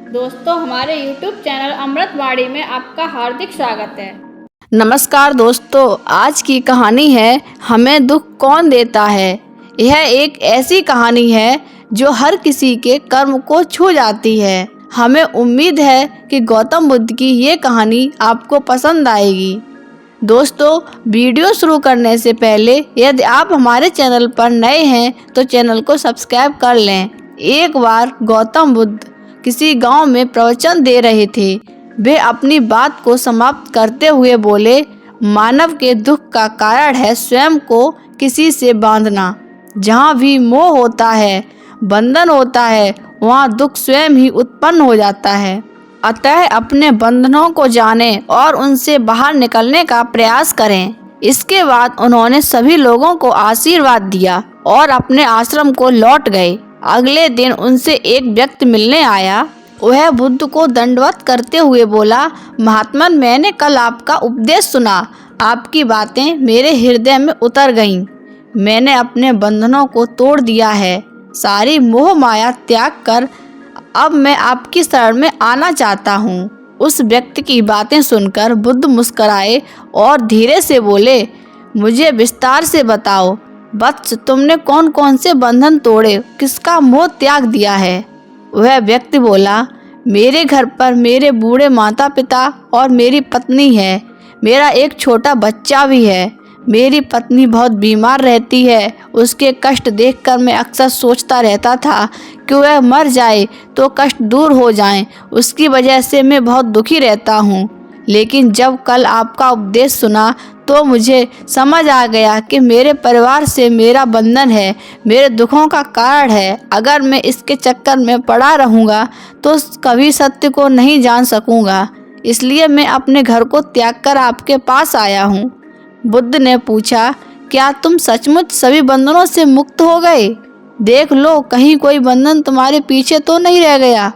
दोस्तों, हमारे YouTube channel अमृतवाणी में आपका हार्दिक स्वागत है। नमस्कार दोस्तों, आज की कहानी है हमें दुख कौन देता है। यह एक ऐसी कहानी है जो हर किसी के कर्म को छू जाती है। हमें उम्मीद है कि गौतम बुद्ध की ये कहानी आपको पसंद आएगी। दोस्तों, वीडियो शुरू करने से पहले यदि आप हमारे चैनल पर नए हैं तो चैनल को सब्सक्राइब कर लें। एक बार गौतम बुद्ध किसी गांव में प्रवचन दे रहे थे। वे अपनी बात को समाप्त करते हुए बोले, मानव के दुख का कारण है स्वयं को किसी से बांधना। जहाँ भी मोह होता है, बंधन होता है, वहाँ दुख स्वयं ही उत्पन्न हो जाता है। अतः अपने बंधनों को जानें और उनसे बाहर निकलने का प्रयास करें। इसके बाद उन्होंने सभी लोगों को आशीर्वाद दिया और अपने आश्रम को लौट गए। अगले दिन उनसे एक व्यक्ति मिलने आया। वह बुद्ध को दंडवत करते हुए बोला, महात्मन, मैंने कल आपका उपदेश सुना। आपकी बातें मेरे हृदय में उतर गईं। मैंने अपने बंधनों को तोड़ दिया है। सारी मोह माया त्याग कर अब मैं आपकी शरण में आना चाहता हूँ। उस व्यक्ति की बातें सुनकर बुद्ध मुस्कुराए और धीरे से बोले, मुझे विस्तार से बताओ वत्स, तुमने कौन कौन से बंधन तोड़े, किसका मोह त्याग दिया है। वह व्यक्ति बोला, मेरे घर पर मेरे बूढ़े माता पिता और मेरी पत्नी है। मेरा एक छोटा बच्चा भी है। मेरी पत्नी बहुत बीमार रहती है। उसके कष्ट देखकर मैं अक्सर सोचता रहता था कि वह मर जाए तो कष्ट दूर हो जाएं। उसकी वजह से मैं बहुत दुखी रहता हूँ। लेकिन जब कल आपका उपदेश सुना तो मुझे समझ आ गया कि मेरे परिवार से मेरा बंधन है, मेरे दुखों का कारण है। अगर मैं इसके चक्कर में पड़ा रहूँगा तो कभी सत्य को नहीं जान सकूँगा। इसलिए मैं अपने घर को त्याग कर आपके पास आया हूँ। बुद्ध ने पूछा, क्या तुम सचमुच सभी बंधनों से मुक्त हो गए? देख लो, कहीं कोई बंधन तुम्हारे पीछे तो नहीं रह गया।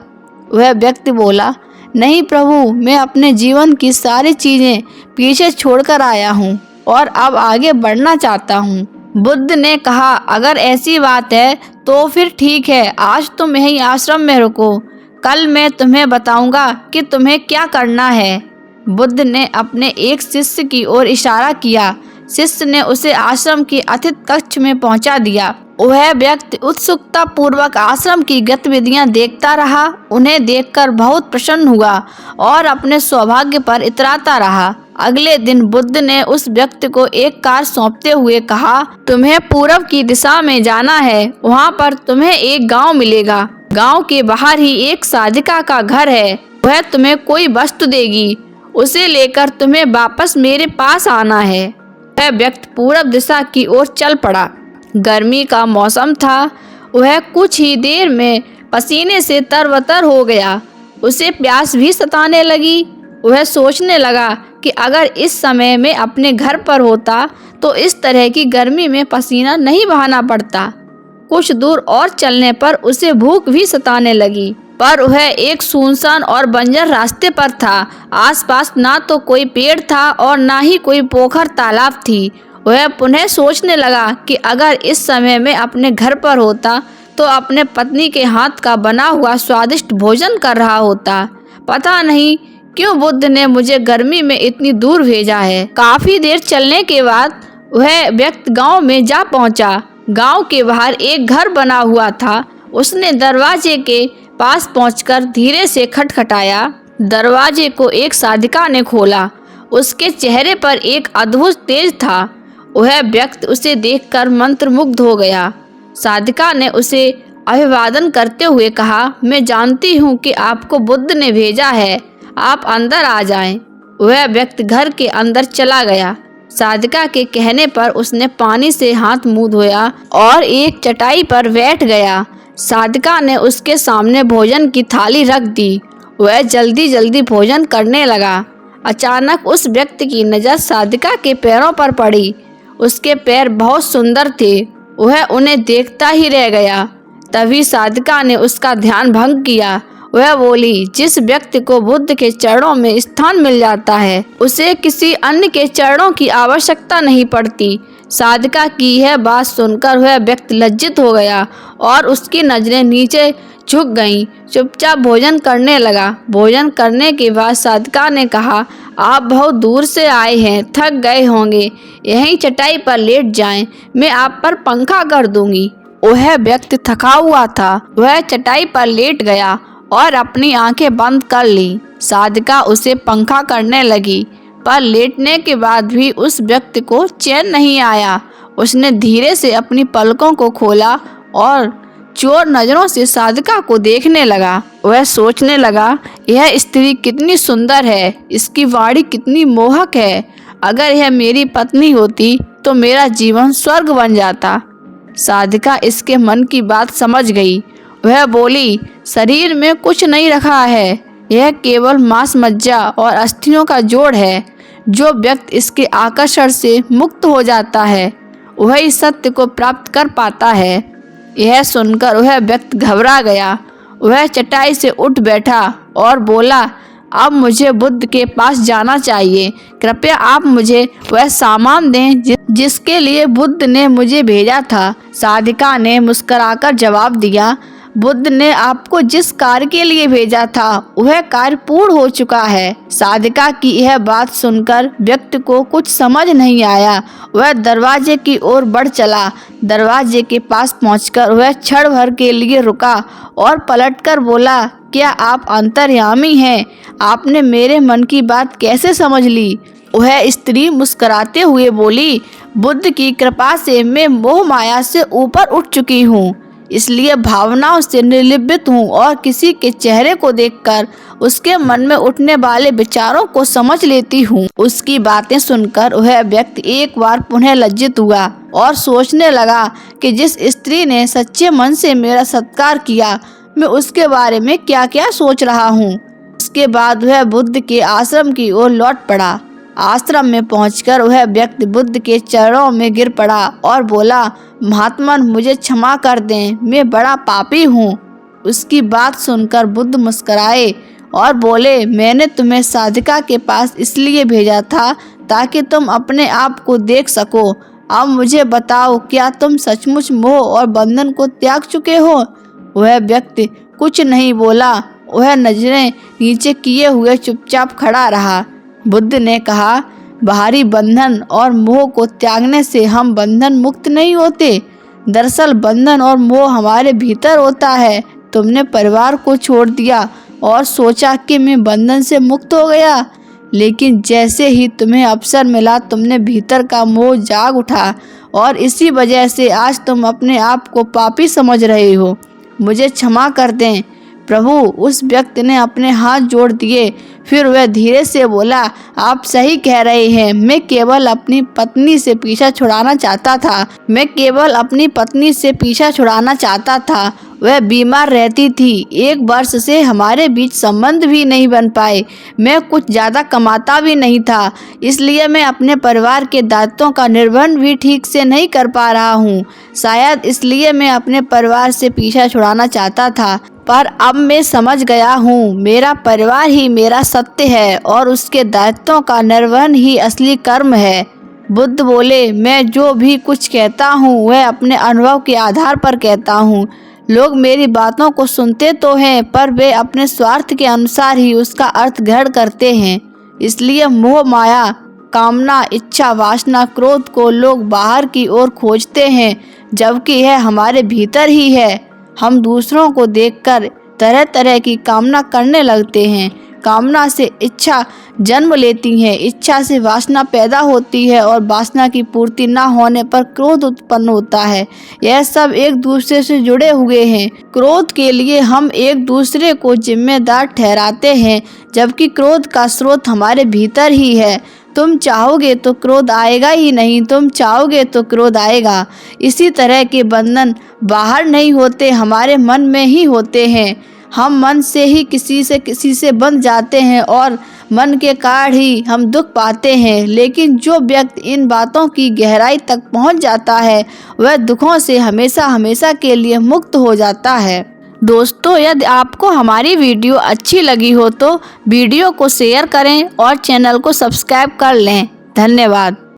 वह व्यक्ति बोला, नहीं प्रभु, मैं अपने जीवन की सारी चीजें पीछे छोड़कर आया हूँ और अब आगे बढ़ना चाहता हूँ। बुद्ध ने कहा, अगर ऐसी बात है तो फिर ठीक है, आज तुम यहीं आश्रम में रुको। कल मैं तुम्हें बताऊंगा कि तुम्हें क्या करना है। बुद्ध ने अपने एक शिष्य की ओर इशारा किया। शिष्य ने उसे आश्रम के अतिथि कक्ष में पहुंचा दिया। वह व्यक्ति उत्सुकता पूर्वक आश्रम की गतिविधियां देखता रहा। उन्हें देखकर बहुत प्रसन्न हुआ और अपने सौभाग्य पर इतराता रहा। अगले दिन बुद्ध ने उस व्यक्ति को एक कार्य सौंपते हुए कहा, तुम्हें पूर्व की दिशा में जाना है। वहाँ पर तुम्हें एक गांव मिलेगा। गांव के बाहर ही एक साधिका का घर है। वह तुम्हें कोई वस्तु देगी। उसे लेकर तुम्हें वापस मेरे पास आना है। वह व्यक्ति पूर्व दिशा की ओर चल पड़ा। गर्मी का मौसम था। वह कुछ ही देर में पसीने से तरबतर हो गया। उसे प्यास भी सताने लगी। वह सोचने लगा कि अगर इस समय में अपने घर पर होता तो इस तरह की गर्मी में पसीना नहीं बहाना पड़ता। कुछ दूर और चलने पर उसे भूख भी सताने लगी, पर वह एक सुनसान और बंजर रास्ते पर था। आसपास ना तो कोई पेड़ था और ना ही कोई पोखर तालाब थी। वह पुनः सोचने लगा कि अगर इस समय में अपने घर पर होता तो अपने पत्नी के हाथ का बना हुआ स्वादिष्ट भोजन कर रहा होता। पता नहीं क्यों बुद्ध ने मुझे गर्मी में इतनी दूर भेजा है। काफी देर चलने के बाद वह व्यक्ति गांव में जा पहुंचा। गांव के बाहर एक घर बना हुआ था। उसने दरवाजे के पास पहुंचकर धीरे से खटखटाया। दरवाजे को एक साधिका ने खोला। उसके चेहरे पर एक अद्भुत तेज था। वह व्यक्ति उसे देखकर मंत्रमुग्ध हो गया। साधिका ने उसे अभिवादन करते हुए कहा, मैं जानती हूँ कि आपको बुद्ध ने भेजा है, आप अंदर आ जाएं। वह व्यक्ति घर के अंदर चला गया। साधिका के कहने पर उसने पानी से हाथ मुंह धोया और एक चटाई पर बैठ गया। साधिका ने उसके सामने भोजन की थाली रख दी। वह जल्दी जल्दी भोजन करने लगा। अचानक उस व्यक्ति की नज़र साधिका के पैरों पर पड़ी। उसके पैर बहुत सुंदर थे। वह उन्हें देखता ही रह गया। तभी साधिका ने उसका ध्यान भंग किया। वह बोली, जिस व्यक्ति को बुद्ध के चरणों में स्थान मिल जाता है उसे किसी अन्य के चरणों की आवश्यकता नहीं पड़ती। साधिका की यह बात सुनकर वह व्यक्ति लज्जित हो गया और उसकी नजरें नीचे झुक गईं, चुपचाप भोजन करने लगा। भोजन करने के बाद साधिका ने कहा, आप बहुत दूर से आए हैं, थक गए होंगे, यहीं चटाई पर लेट जाएं, मैं आप पर पंखा कर दूंगी। वह व्यक्ति थका हुआ था। वह चटाई पर लेट गया और अपनी आंखें बंद कर ली। साधिका उसे पंखा करने लगी, पर लेटने के बाद भी उस व्यक्ति को चैन नहीं आया। उसने धीरे से अपनी पलकों को खोला और चोर नजरों से साधिका को देखने लगा। वह सोचने लगा, यह स्त्री कितनी सुंदर है, इसकी वाणी कितनी मोहक है। अगर यह मेरी पत्नी होती तो मेरा जीवन स्वर्ग बन जाता। साधिका इसके मन की बात समझ गई। वह बोली, शरीर में कुछ नहीं रखा है, यह केवल मांस मज्जा और अस्थियों का जोड़ है। जो व्यक्ति इसके आकर्षण से मुक्त हो जाता है वही सत्य को प्राप्त कर पाता है। यह सुनकर वह व्यक्ति घबरा गया। वह चटाई से उठ बैठा और बोला, अब मुझे बुद्ध के पास जाना चाहिए। कृपया आप मुझे वह सामान दें जिसके लिए बुद्ध ने मुझे भेजा था। साधिका ने मुस्कुराकर जवाब दिया, बुद्ध ने आपको जिस कार्य के लिए भेजा था वह कार्य पूर्ण हो चुका है। साधिका की यह बात सुनकर व्यक्ति को कुछ समझ नहीं आया। वह दरवाजे की ओर बढ़ चला। दरवाजे के पास पहुंचकर वह क्षण भर के लिए रुका और पलटकर बोला, क्या आप अंतर्यामी हैं? आपने मेरे मन की बात कैसे समझ ली? वह स्त्री मुस्कुराते हुए बोली, बुद्ध की कृपा से मैं मोह माया से ऊपर उठ चुकी हूँ, इसलिए भावनाओं से निर्लिप्त हूँ और किसी के चेहरे को देखकर उसके मन में उठने वाले विचारों को समझ लेती हूँ। उसकी बातें सुनकर वह व्यक्ति एक बार पुनः लज्जित हुआ और सोचने लगा कि जिस स्त्री ने सच्चे मन से मेरा सत्कार किया, मैं उसके बारे में क्या क्या सोच रहा हूँ। उसके बाद वह बुद्ध के आश्रम की ओर लौट पड़ा। आश्रम में पहुंचकर वह व्यक्ति बुद्ध के चरणों में गिर पड़ा और बोला, महात्मन मुझे क्षमा कर दें, मैं बड़ा पापी हूँ। उसकी बात सुनकर बुद्ध मुस्कुराए और बोले, मैंने तुम्हें साधिका के पास इसलिए भेजा था ताकि तुम अपने आप को देख सको। अब मुझे बताओ, क्या तुम सचमुच मोह और बंधन को त्याग चुके हो? वह व्यक्ति कुछ नहीं बोला। वह नजरें नीचे किए हुए चुपचाप खड़ा रहा। बुद्ध ने कहा, बाहरी बंधन और मोह को त्यागने से हम बंधन मुक्त नहीं होते। दरअसल बंधन और मोह हमारे भीतर होता है। तुमने परिवार को छोड़ दिया और सोचा कि मैं बंधन से मुक्त हो गया, लेकिन जैसे ही तुम्हें अवसर मिला तुमने भीतर का मोह जाग उठा और इसी वजह से आज तुम अपने आप को पापी समझ रहे हो। मुझे क्षमा कर दें प्रभु। उस व्यक्ति ने अपने हाथ जोड़ दिए। फिर वह धीरे से बोला, आप सही कह रहे हैं, मैं केवल अपनी पत्नी से पीछा छुड़ाना चाहता था। वह बीमार रहती थी। 1 वर्ष से हमारे बीच संबंध भी नहीं बन पाए। मैं कुछ ज़्यादा कमाता भी नहीं था, इसलिए मैं अपने परिवार के दायित्वों का निर्वहन भी ठीक से नहीं कर पा रहा हूँ। शायद इसलिए मैं अपने परिवार से पीछा छुड़ाना चाहता था, पर अब मैं समझ गया हूँ, मेरा परिवार ही मेरा सत्य है और उसके दायित्वों का निर्वहन ही असली कर्म है। बुद्ध बोले, मैं जो भी कुछ कहता हूँ वह अपने अनुभव के आधार पर कहता हूँ। लोग मेरी बातों को सुनते तो हैं, पर वे अपने स्वार्थ के अनुसार ही उसका अर्थ ग्रहण करते हैं। इसलिए मोह माया, कामना, इच्छा, वासना, क्रोध को लोग बाहर की ओर खोजते हैं, जबकि यह हमारे भीतर ही है। हम दूसरों को देखकर तरह तरह की कामना करने लगते हैं। कामना से इच्छा जन्म लेती है, इच्छा से वासना पैदा होती है और वासना की पूर्ति न होने पर क्रोध उत्पन्न होता है। यह सब एक दूसरे से जुड़े हुए हैं। क्रोध के लिए हम एक दूसरे को जिम्मेदार ठहराते हैं, जबकि क्रोध का स्रोत हमारे भीतर ही है। तुम चाहोगे तो क्रोध आएगा ही नहीं, तुम चाहोगे तो क्रोध आएगा। इसी तरह के बंधन बाहर नहीं होते, हमारे मन में ही होते हैं। हम मन से ही किसी से बंध जाते हैं और मन के कारण ही हम दुख पाते हैं। लेकिन जो व्यक्ति इन बातों की गहराई तक पहुंच जाता है वह दुखों से हमेशा हमेशा के लिए मुक्त हो जाता है। दोस्तों, यदि आपको हमारी वीडियो अच्छी लगी हो तो वीडियो को शेयर करें और चैनल को सब्सक्राइब कर लें। धन्यवाद।